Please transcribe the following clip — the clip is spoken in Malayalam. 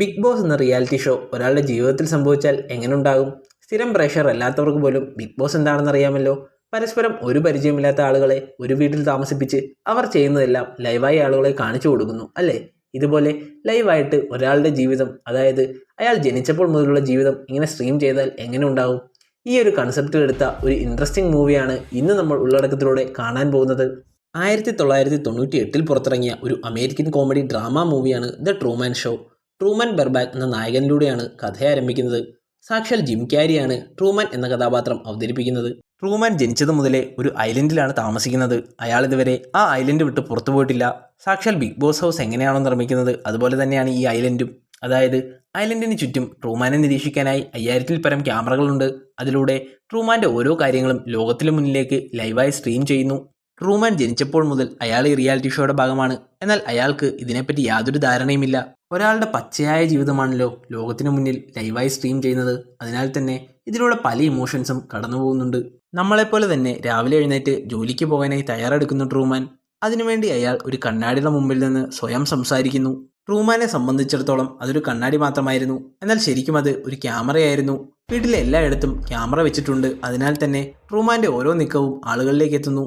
ബിഗ് ബോസ് എന്ന റിയാലിറ്റി ഷോ ഒരാളുടെ ജീവിതത്തിൽ സംഭവിച്ചാൽ എങ്ങനെയുണ്ടാകും? സ്ഥിരം പ്രേക്ഷകർ അല്ലാത്തവർക്ക് പോലും ബിഗ് ബോസ് എന്താണെന്ന് അറിയാമല്ലോ. പരസ്പരം ഒരു പരിചയമില്ലാത്ത ആളുകളെ ഒരു വീട്ടിൽ താമസിപ്പിച്ച് അവർ ചെയ്യുന്നതെല്ലാം ലൈവായി ആളുകളെ കാണിച്ചു കൊടുക്കുന്നു അല്ലേ? ഇതുപോലെ ലൈവായിട്ട് ഒരാളുടെ ജീവിതം, അതായത് അയാൾ ജനിച്ചപ്പോൾ മുതലുള്ള ജീവിതം ഇങ്ങനെ സ്ട്രീം ചെയ്താൽ എങ്ങനെ ഉണ്ടാകും? ഈ ഒരു കൺസെപ്റ്റിലെടുത്ത ഒരു ഇൻട്രസ്റ്റിംഗ് മൂവിയാണ് ഇന്ന് നമ്മൾ ഉള്ളടക്കത്തിലൂടെ കാണാൻ പോകുന്നത്. 1998 പുറത്തിറങ്ങിയ ഒരു അമേരിക്കൻ കോമഡി ഡ്രാമ മൂവിയാണ് ദ ട്രൂമാൻ ഷോ. ട്രൂമാൻ ബെർബാക്ക് എന്ന നായകനിലൂടെയാണ് കഥ ആരംഭിക്കുന്നത്. സാക്ഷാൽ ജിം ക്യാരിയാണ് ട്രൂമാൻ എന്ന കഥാപാത്രം അവതരിപ്പിക്കുന്നത്. ട്രൂമാൻ ജനിച്ചത് മുതലേ ഒരു ഐലൻഡിലാണ് താമസിക്കുന്നത്. അയാൾ ഇതുവരെ ആ ഐലൻഡ് വിട്ട് പുറത്തു പോയിട്ടില്ല. സാക്ഷാൽ ബിഗ് ബോസ് ഹൗസ് എങ്ങനെയാണോ നിർമ്മിക്കുന്നത് അതുപോലെ തന്നെയാണ് ഈ ഐലൻഡും. അതായത് ഐലൻഡിന് ചുറ്റും ട്രൂമാനെ നിരീക്ഷിക്കാനായി 5000-ൽ പരം ക്യാമറകളുണ്ട്. അതിലൂടെ ട്രൂമാൻ്റെ ഓരോ കാര്യങ്ങളും ലോകത്തിനു മുന്നിലേക്ക് ലൈവായി സ്ട്രീം ചെയ്യുന്നു. ട്രൂമാൻ ജനിച്ചപ്പോൾ മുതൽ അയാൾ ഈ റിയാലിറ്റി ഷോയുടെ ഭാഗമാണ്. എന്നാൽ അയാൾക്ക് ഇതിനെപ്പറ്റി യാതൊരു ധാരണയുമില്ല. ഒരാളുടെ പച്ചയായ ജീവിതമാണല്ലോ ലോകത്തിനു മുന്നിൽ ലൈവായി സ്ട്രീം ചെയ്യുന്നത്. അതിനാൽ തന്നെ ഇതിലൂടെ പല ഇമോഷൻസും കടന്നു പോകുന്നുണ്ട്. നമ്മളെപ്പോലെ തന്നെ രാവിലെ എഴുന്നേറ്റ് ജോലിക്ക് പോകാനായി തയ്യാറെടുക്കുന്നു ട്രൂമാൻ. അതിനുവേണ്ടി അയാൾ ഒരു കണ്ണാടിയുടെ മുമ്പിൽ നിന്ന് സ്വയം സംസാരിക്കുന്നു. ട്രൂമാനെ സംബന്ധിച്ചിടത്തോളം അതൊരു കണ്ണാടി മാത്രമായിരുന്നു. എന്നാൽ ശരിക്കും അത് ഒരു ക്യാമറയായിരുന്നു. വീട്ടിലെ എല്ലായിടത്തും ക്യാമറ വെച്ചിട്ടുണ്ട്. അതിനാൽ തന്നെ ട്രൂമാൻ്റെ ഓരോ നീക്കവും ആളുകളിലേക്ക് എത്തുന്നു.